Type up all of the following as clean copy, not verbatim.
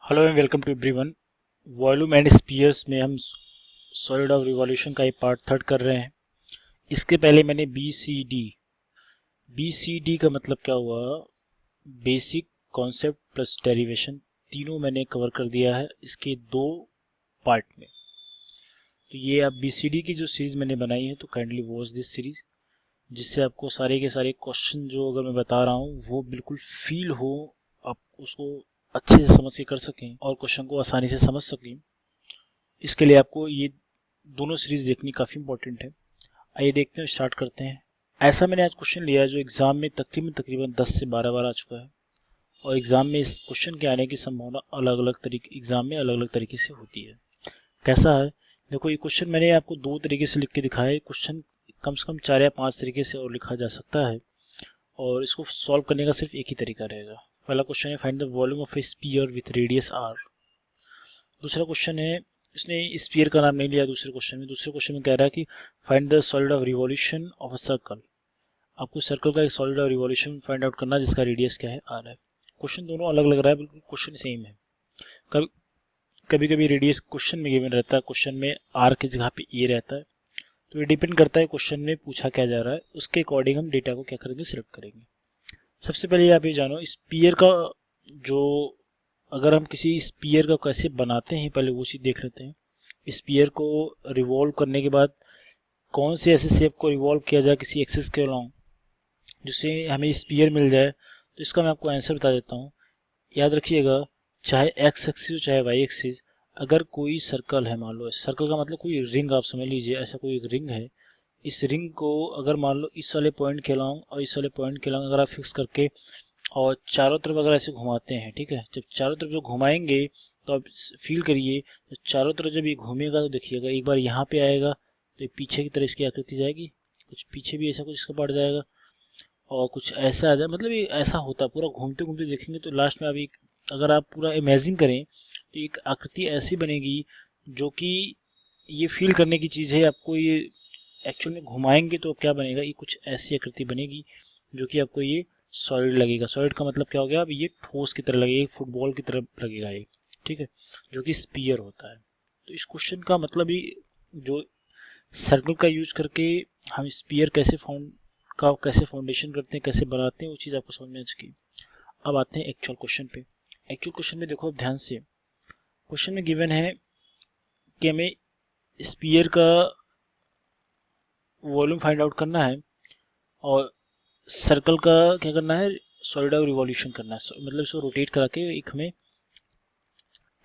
Hello and welcome to everyone. Volume and spheres में हम solid of revolution का एक पार्ट थर्ड कर रहे हैं। इसके पहले मैंने बी सी डी का मतलब क्या हुआ, बेसिक कॉन्सेप्ट प्लस डेरिवेशन, तीनों मैंने कवर कर दिया है इसके दो पार्ट में। तो ये आप BCD की जो सीरीज मैंने बनाई है तो काइंडली वॉच दिस सीरीज, जिससे आपको सारे के सारे क्वेश्चन जो अगर मैं बता रहा हूँ वो बिल्कुल फील हो, आप उसको अच्छे से समझ के कर सकें और क्वेश्चन को आसानी से समझ सकें। इसके लिए आपको ये दोनों सीरीज देखनी काफ़ी इंपॉर्टेंट है। आइए देखते हैं, स्टार्ट करते हैं। ऐसा मैंने आज क्वेश्चन लिया है जो एग्जाम में तकरीबन 10 से 12 बार आ चुका है और एग्जाम में इस क्वेश्चन के आने की संभावना अलग अलग तरीके एग्जाम में अलग अलग तरीके से होती है। कैसा है, देखो ये क्वेश्चन मैंने आपको दो तरीके से लिख के दिखाया है। क्वेश्चन कम से कम 4 या 5 तरीके से और लिखा जा सकता है और इसको सॉल्व करने का सिर्फ एक ही तरीका रहेगा। पहला क्वेश्चन है find the volume of A sphere with radius r। दूसरा क्वेश्चन है, इसने स्फीयर का नाम नहीं लिया दूसरे क्वेश्चन में कह रहा है कि find the solid of revolution of a circle. आपको सर्कल का एक solid of revolution find out करना जिसका रेडियस क्या है r है। क्वेश्चन दोनों अलग लग रहा है, बिल्कुल क्वेश्चन सेम है। कभी कभी कभी रेडियस क्वेश्चन में गिवन रहता है, क्वेश्चन में r की जगह पे a रहता है। तो ये डिपेंड करता है क्वेश्चन में पूछा क्या जा रहा है, उसके अकॉर्डिंग हम डेटा को क्या करेंगे, सिलेक्ट करेंगे। सबसे पहले आप ये जानो स्पीयर का जो, अगर हम किसी स्पीयर का कैसे बनाते हैं पहले वो चीज़ देख लेते हैं। स्पीयर को रिवॉल्व करने के बाद कौन से ऐसे शेप को रिवॉल्व किया जाए किसी एक्सिस के अलोंग जिससे हमें स्पीयर मिल जाए। तो इसका मैं आपको आंसर बता देता हूँ। याद रखिएगा, चाहे एक्स एक्सिस हो चाहे वाई एक्सिस, अगर कोई सर्कल है, मान लो सर्कल का मतलब कोई रिंग, आप समझ लीजिए ऐसा कोई एक रिंग है। इस रिंग को अगर मान लो इस वाले पॉइंट के अलोंग और इस वाले पॉइंट के अलोंग अगर आप फिक्स करके और चारों तरफ अगर ऐसे घुमाते हैं, ठीक है, जब चारों तरफ जो घुमाएंगे तो आप फील करिए, तो चारों तरफ जब ये घूमेगा तो देखिएगा एक बार यहाँ पे आएगा तो पीछे की तरह इसकी आकृति जाएगी, कुछ पीछे भी ऐसा कुछ इसका पड़ जाएगा और कुछ ऐसा आ जाए, मतलब ये ऐसा होता है पूरा घूमते घूमते देखेंगे तो लास्ट में आप एक, अगर आप पूरा इमेजिन करें तो एक आकृति ऐसी बनेगी जो कि ये फील करने की चीज़ है। आपको ये एक्चुअल में घुमाएंगे तो क्या बनेगा, ये कुछ ऐसी आकृति बनेगी जो कि आपको ये सॉलिड लगेगा। सॉलिड का मतलब क्या हो गया, अब ये ठोस की तरह लगेगा, फुटबॉल की तरह लगेगा ये, ठीक है, जो कि स्पीयर होता है। तो इस क्वेश्चन का मतलब ही जो सर्कल का यूज करके हम स्पीयर कैसे फाउंडेशन करते हैं, कैसे बनाते हैं, वो चीज़ आपको समझ में आ चुकी। अब आते हैं एक्चुअल क्वेश्चन पे। एक्चुअल क्वेश्चन में देखो अब ध्यान से, क्वेश्चन में गिवन है कि हमें स्पीयर का वॉल्यूम फाइंड आउट करना है और सर्कल का क्या करना है, सॉलिड ऑफ रिवॉल्यूशन करना है, मतलब इसको रोटेट करा के एक हमें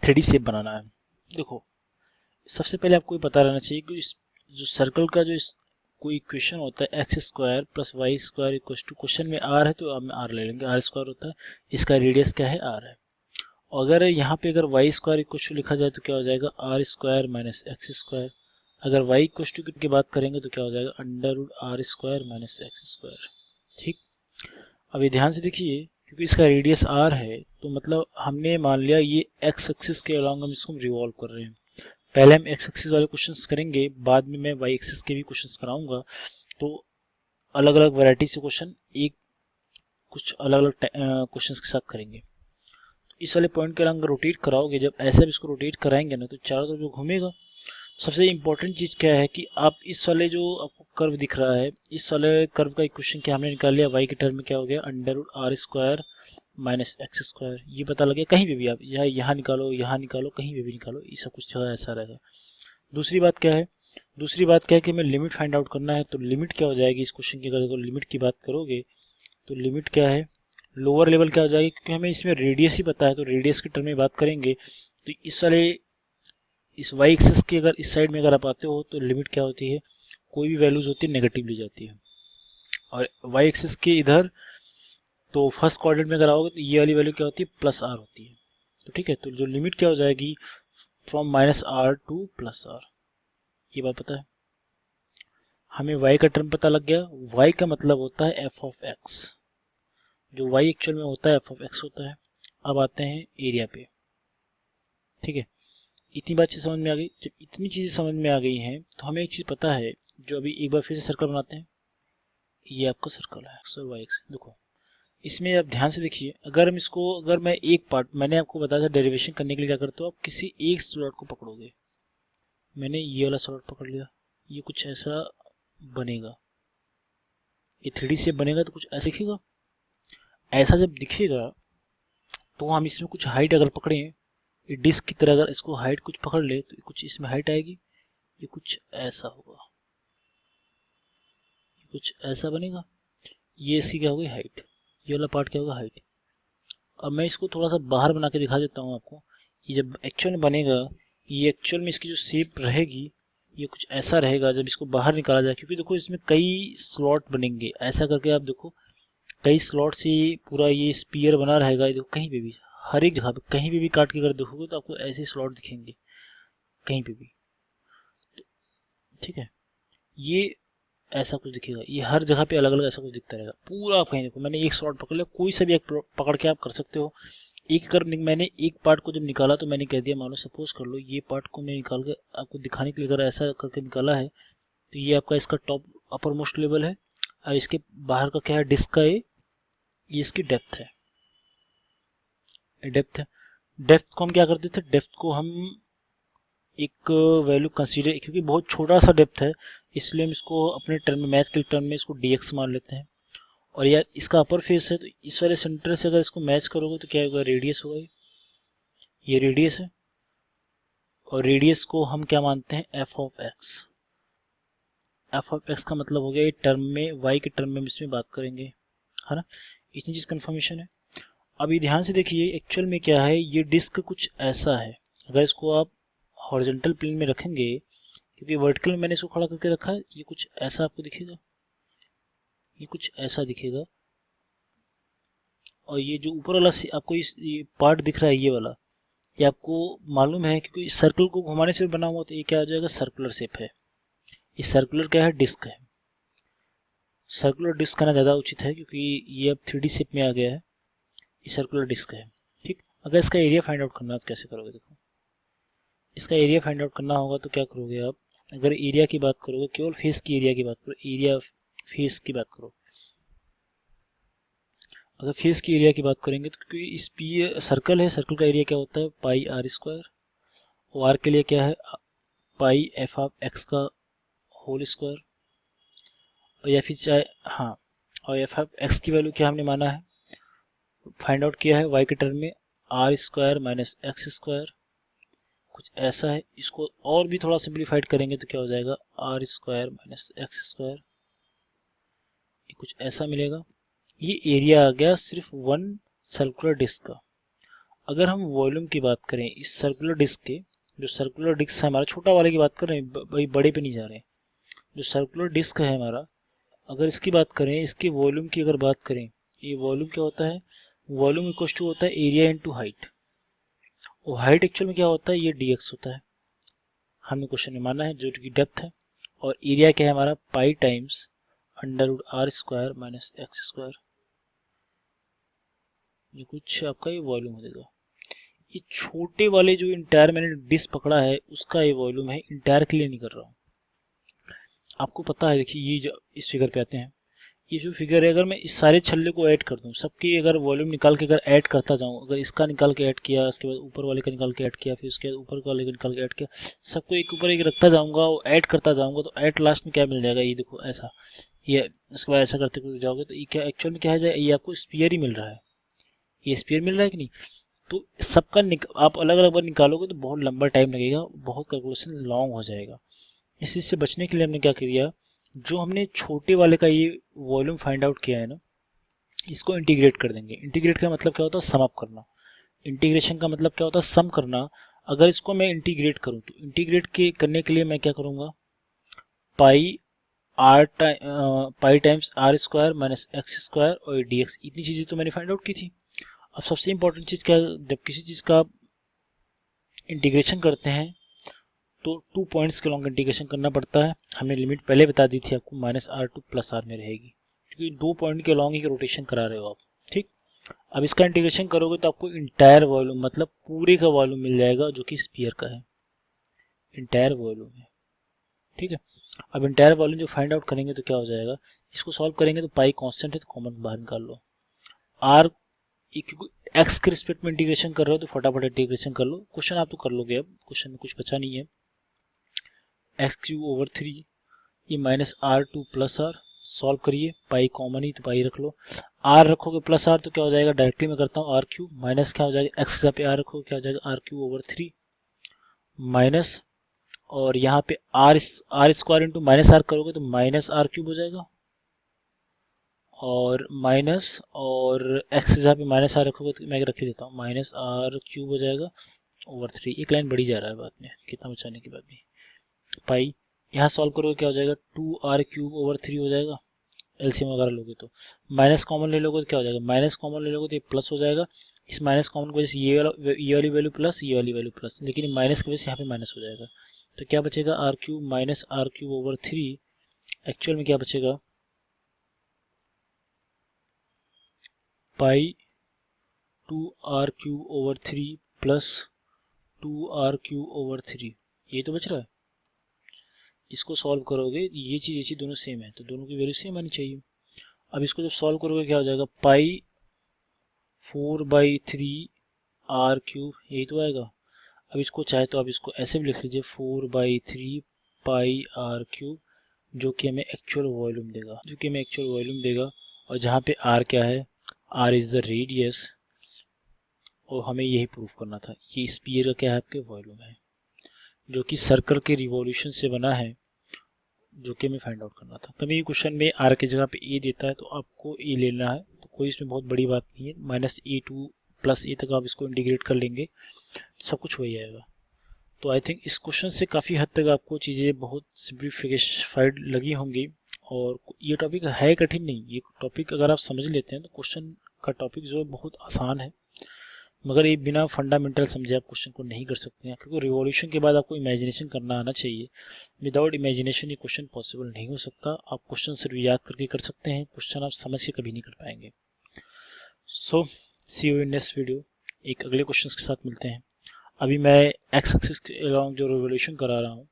3D शेप बनाना है। देखो सबसे पहले आपको ये पता रहना चाहिए कि इस जो सर्कल का जो इस कोई इक्वेशन होता है x square plus y square equal to, question में आर है तो हम आर ले लेंगे, आर स्क्वायर होता है, इसका रेडियस क्या है, आर है। और अगर यहाँ पे अगर वाई स्क्वायर इक्वल टू लिखा जाए तो क्या हो जाएगा, r square minus x square. अगर वाई इक्वल टू की बात करेंगे तो क्या हो जाएगा, under root r square minus x square. ठीक, अब ये ध्यान से देखिए, क्योंकि इसका रेडियस r है तो मतलब हमने मान लिया ये x एक्सिस के अलॉन्ग हम इसको रिवॉल्व कर रहे हैं। पहले हम x एक्सिस वाले क्वेश्चंस करेंगे, बाद में मैं y एक्सिस के भी क्वेश्चंस कराऊंगा। तो अलग अलग वैरायटी से क्वेश्चन एक कुछ अलग अलग क्वेश्चंस के साथ करेंगे। तो इस वाले पॉइंट के अलॉन्ग रोटेट कराओगे, जब ऐसे भी इसको रोटेट कराएंगे ना तो चारों तरफ जो घूमेगा। सबसे इम्पोर्टेंट चीज़ क्या है कि आप इस वाले जो आपको कर्व दिख रहा है, इस वाले कर्व का इक्वेशन क्या हमने निकाल लिया, y के टर्म में क्या हो गया, under root r square minus x square. ये पता लगे कहीं पे भी आप यहाँ निकालो, यहाँ निकालो, कहीं पे भी निकालो, ये सब कुछ जगह ऐसा रहेगा। दूसरी बात क्या है, कि हमें लिमिट फाइंड आउट करना है। तो लिमिट क्या हो जाएगी इस क्वेश्चन की, अगर लिमिट की बात करोगे तो लिमिट क्या है, लोअर लेवल क्या हो जाएगी, क्योंकि हमें इसमें रेडियस ही पता है तो रेडियस के टर्म में बात करेंगे। तो इस वाई एक्सिस की अगर इस साइड में अगर आप आते हो तो लिमिट क्या होती है, कोई भी वैल्यूज होती है नेगेटिव ली जाती है। और वाई एक्सिस के इधर तो फर्स्ट क्वाड्रेंट में अगर आओगे तो ये वाली वैल्यू क्या होती है, प्लस आर होती है। तो ठीक है, तो जो लिमिट क्या हो जाएगी, from minus r to plus r. ये बात पता है, हमें y का टर्म पता लग गया। y का मतलब होता है एफ ऑफ एक्स, जो y एक्चुअल में होता है एफ ऑफ एक्स होता है। अब आते हैं एरिया पे, ठीक है। इतनी बात चीज़ समझ में आ गई। जब इतनी चीज़ें समझ में आ गई हैं तो हमें एक चीज़ पता है, जो अभी एक बार फिर से सर्कल बनाते हैं। ये आपका सर्कल है एक्स और वाई एक्स। देखो इसमें आप ध्यान से देखिए, अगर मैं एक पार्ट, मैंने आपको बताया था डेरिवेशन करने के लिए क्या करते हो, आप किसी एक स्लॉट को पकड़ोगे। मैंने ये वाला स्लॉट पकड़ लिया, ये कुछ ऐसा बनेगा, ये 3D शेप बनेगा तो कुछ ऐसा दिखेगा। ऐसा जब दिखेगा तो हम इसमें कुछ हाइट अगर पकड़े, ये डिस्क की तरह अगर इसको हाइट कुछ पकड़ ले तो कुछ इसमें हाइट आएगी, ये कुछ ऐसा होगा, ये कुछ ऐसा बनेगा, ये इसकी क्या होगी हाइट, ये वाला पार्ट क्या होगा हाइट। अब मैं इसको थोड़ा सा बाहर बना के दिखा देता हूँ आपको, ये जब एक्चुअल में बनेगा, ये एक्चुअल में इसकी जो शेप रहेगी ये कुछ ऐसा रहेगा जब इसको बाहर निकाला जाए, क्योंकि देखो इसमें कई स्लॉट बनेंगे, ऐसा करके आप देखो कई स्लॉट से पूरा ये स्पीयर बना रहेगा। देखो कहीं पे भी, हर एक जगह पे कहीं पे भी काट के अगर देखोगे तो आपको ऐसे स्लॉट दिखेंगे कहीं पे भी, ठीक है। ये ऐसा कुछ दिखेगा, ये हर जगह पे अलग अलग ऐसा कुछ दिखता रहेगा पूरा। आप कहीं देखो, मैंने एक स्लॉट पकड़ लिया, कोई सा भी एक पकड़ के आप कर सकते हो। एक अगर मैंने एक पार्ट को जब निकाला तो मैंने कह दिया, मान लो सपोज कर लो ये पार्ट को मैं निकाल के आपको दिखाने के लिए अगर ऐसा करके निकाला है तो ये आपका इसका टॉप अपर मोस्ट लेवल है, और इसके बाहर का क्या है डिस्क का, ये इसकी डेप्थ है, डेप्थ है। डेप्थ को हम क्या करते थे, डेप्थ को हम एक वैल्यू कंसीडर, क्योंकि बहुत छोटा सा डेप्थ है इसलिए हम इसको अपने टर्म में, मैथ के टर्म में इसको dx मान लेते हैं। और यार इसका अपर फेस है तो इस वाले सेंटर से अगर इसको मैच करोगे तो क्या होगा, रेडियस होगा, ये रेडियस है। और रेडियस को हम क्या मानते हैं, F of x. F of x का मतलब हो गया ये टर्म में, वाई के टर्म में हम इसमें बात करेंगे, है ना। इतनी चीज कंफर्मेशन है। अभी ध्यान से देखिए एक्चुअल में क्या है, ये डिस्क कुछ ऐसा है। अगर इसको आप हॉरिजॉन्टल प्लेन में रखेंगे, क्योंकि वर्टिकल में मैंने इसको खड़ा करके रखा है, ये कुछ ऐसा आपको दिखेगा, ये कुछ ऐसा दिखेगा। और ये जो ऊपर वाला आपको ये पार्ट दिख रहा है ये वाला, ये आपको मालूम है क्योंकि सर्कल को घुमाने से बना हुआ, तो ये क्या हो जाएगा, सर्कुलर शेप है। ये सर्कुलर क्या है, डिस्क है। सर्कुलर डिस्क कहना ज़्यादा उचित है क्योंकि ये अब 3D शेप में आ गया है, ये सर्कुलर डिस्क है, ठीक। अगर इसका एरिया फाइंड आउट करना है तो कैसे करोगे, देखो इसका एरिया फाइंड आउट करना होगा तो क्या करोगे आप, अगर एरिया की बात करोगे, केवल फेस की एरिया की बात करो, एरिया फेस की बात करो। अगर फेस की एरिया की बात करेंगे तो क्योंकि इस पी सर्कल है, सर्कल का एरिया क्या होता है, पाई आर स्क्वायर। और आर के लिए क्या है, पाई एफ ऑफ एक्स का होल स्क्वायर। और या फिर चाहे, हाँ, और एफ ऑफ एक्स की वैल्यू क्या हमने माना है, फाइंड आउट किया है वाई के टर्म में, r square minus x square, कुछ ऐसा है। इसको और भी थोड़ा सिंप्लीफाइड करेंगे तो क्या हो जाएगा, r square minus x square, ये कुछ ऐसा मिलेगा। ये एरिया आ गया सिर्फ वन सर्कुलर डिस्क का। अगर हम वॉल्यूम की बात करें इस सर्कुलर डिस्क के, जो सर्कुलर डिस्क है हमारा, छोटा वाले की बात कर रहे हैं भाई, बड़े पे नहीं जा रहे हैं, जो सर्कुलर डिस्क है हमारा, अगर इसकी बात करें, इसके वॉल्यूम की अगर बात करें, ये वॉल्यूम क्या होता है, वॉल्यूम इक्वल टू होता है एरिया इंटू हाइट। और हाइट एक्चुअल में क्या होता है, ये dx होता है, हमने क्वेश्चन में माना है, जो कि डेप्थ है। और एरिया क्या है हमारा, pi times under root r square minus x square, ये कुछ आपका ये वॉल्यूम हो जाएगा। ये छोटे वाले जो इंटायर मैंने डिस्क पकड़ा है उसका ये वॉल्यूम है, इंटायर के लिए नहीं कर रहा हूँ। आपको पता है, देखिए ये जो इस फिगर पे आते हैं, ये जो फिगर है, अगर मैं इस सारे छल्ले को ऐड कर दूं, सबकी अगर वॉल्यूम निकाल के अगर ऐड करता जाऊं, अगर इसका निकाल के ऐड किया, उसके बाद ऊपर वाले का निकाल के ऐड किया, फिर उसके बाद ऊपर वाले का निकाल के ऐड किया, सबको एक ऊपर एक रखता जाऊंगा और ऐड करता जाऊंगा, तो एट लास्ट में क्या मिल जाएगा, ये देखो ऐसा, ये उसके बाद ऐसा करते जाओगे तो ये क्या एक्चुअल में क्या है, ये आपको स्पीयर ही मिल रहा है, ये स्पीयर मिल रहा है कि नहीं। तो सबका आप अलग अलग बार निकालोगे तो बहुत लंबा टाइम लगेगा, बहुत कैलकुलेशन लॉन्ग हो जाएगा। इस चीज़ से बचने के लिए हमने क्या किया, जो हमने छोटे वाले का ये वॉल्यूम फाइंड आउट किया है ना, इसको इंटीग्रेट कर देंगे। इंटीग्रेट का मतलब क्या होता है, सम अप करना। इंटीग्रेशन का मतलब क्या होता है, सम करना। अगर इसको मैं इंटीग्रेट करूं तो इंटीग्रेट के करने के लिए मैं क्या करूंगा, pi pi times r square minus x square और dx, इतनी चीज़ें तो मैंने फाइंड आउट की थी। अब सबसे इंपॉर्टेंट चीज़ क्या है, जब किसी चीज़ का इंटीग्रेशन करते हैं तो 2 पॉइंट्स के लॉन्ग इंटीग्रेशन करना पड़ता है। हमने लिमिट पहले बता दी थी आपको, -r2 + r में रहेगी, क्योंकि 2 पॉइंट के लॉन्ग ही रोटेशन करा रहे हो आप, ठीक। अब इसका इंटीग्रेशन करोगे तो आपको इंटायर वॉल्यूम, मतलब पूरे का वॉल्यूम मिल जाएगा, जो कि स्फीयर का है, इंटायर वॉल्यूम है, ठीक है। अब इंटायर वॉल्यूम जो फाइंड आउट करेंगे तो क्या हो जाएगा, इसको सॉल्व करेंगे तो पाई कांस्टेंट है तो कॉमन बाहर निकाल लो, आर एक्स के रिस्पेक्ट में इंटीग्रेशन कर रहे हो तो फटाफट इंटीग्रेशन कर लो, क्वेश्चन आप तो कर लोगे, अब क्वेश्चन में कुछ बचा नहीं है। एक्स क्यूब ओवर 3 ये minus r to plus r, solve करिए, पाई कॉमन ही तो पाई रख लो, आर रखोगे प्लस आर तो क्या हो जाएगा, डायरेक्टली मैं करता हूँ आर क्यूब माइनस क्या हो जाएगा, एक्स पे आर रखोगे क्या हो जाएगा आर क्यूब ओवर 3 माइनस, और यहाँ पे r square into minus r करोगे तो माइनस आर क्यूब हो जाएगा, और माइनस और एक्स जहाँ पे माइनस आर रखोगे तो मैं रख ही देता हूँ माइनस आर क्यूब हो जाएगा ओवर 3। एक लाइन बढ़ी जा रहा है बाद में कितना बचाने के बाद भी, पाई यहाँ सॉल्व करोगे क्या हो जाएगा 2r क्यूब ओवर 3 हो जाएगा, एलसीएम वगैरह लोगे तो माइनस कॉमन ले लोगे तो क्या हो जाएगा, माइनस कॉमन ले लोगे तो ये प्लस हो जाएगा, इस माइनस कॉमन की वजह से ये वाली वैल्यू प्लस, ये वाली वैल्यू प्लस, लेकिन माइनस की वजह से यहाँ पे माइनस हो जाएगा, तो क्या बचेगा r cube minus r cube over 3, actual में क्या बचेगा pi 2r cube over 3 plus 2r cube over 3, ये तो बच रहा है। इसको सॉल्व करोगे ये चीज़ दोनों सेम है तो दोनों की वैल्यू सेम आनी चाहिए। अब इसको जब सॉल्व करोगे क्या हो जाएगा पाई 4/3 आर क्यूब, यही तो आएगा। अब इसको चाहे तो आप इसको ऐसे भी लिख लीजिए 4/3 पाई आर क्यूब, जो कि हमें एक्चुअल वॉल्यूम देगा, और जहाँ पे आर क्या है, आर इज द रेडियस, और हमें यही प्रूफ करना था, ये स्पीयर का क्या है आपके वॉल्यूम है, जो कि सर्कल के रिवॉल्यूशन से बना है, जो कि हमें फाइंड आउट करना था। कभी क्वेश्चन में आर की जगह पे ए देता है तो आपको ए लेना है, तो कोई इसमें बहुत बड़ी बात नहीं है, माइनस ए टू प्लस ए तक आप इसको इंटीग्रेट कर लेंगे, सब कुछ वही आएगा। तो आई थिंक इस क्वेश्चन से काफ़ी हद तक आपको चीज़ें बहुत सिंप्लीफाइड लगी होंगी, और ये टॉपिक है कठिन नहीं, ये टॉपिक अगर आप समझ लेते हैं तो क्वेश्चन का टॉपिक जो है बहुत आसान है, मगर ये बिना फंडामेंटल समझे आप क्वेश्चन को नहीं कर सकते हैं, क्योंकि रिवॉल्यूशन के बाद आपको इमेजिनेशन करना आना चाहिए, विदाउट इमेजिनेशन ये क्वेश्चन पॉसिबल नहीं हो सकता। आप क्वेश्चन सिर्फ याद करके कर सकते हैं, क्वेश्चन आप समझ के कभी नहीं कर पाएंगे। सो सी यू इन नेक्स्ट वीडियो, एक अगले क्वेश्चन के साथ मिलते हैं। अभी मैं एक्स एक्सिस के अलॉन्ग जो रिवॉल्यूशन करा रहा हूँ,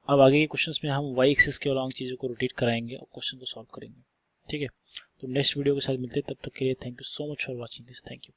अब आगे के क्वेश्चंस में हम वाई एक्सिस के अलॉन्ग चीज़ों को रोटेट कराएंगे और क्वेश्चन को सॉल्व करेंगे, ठीक है। तो नेक्स्ट वीडियो के साथ मिलते हैं, तब तक के लिए thank you so much for watching this, thank you.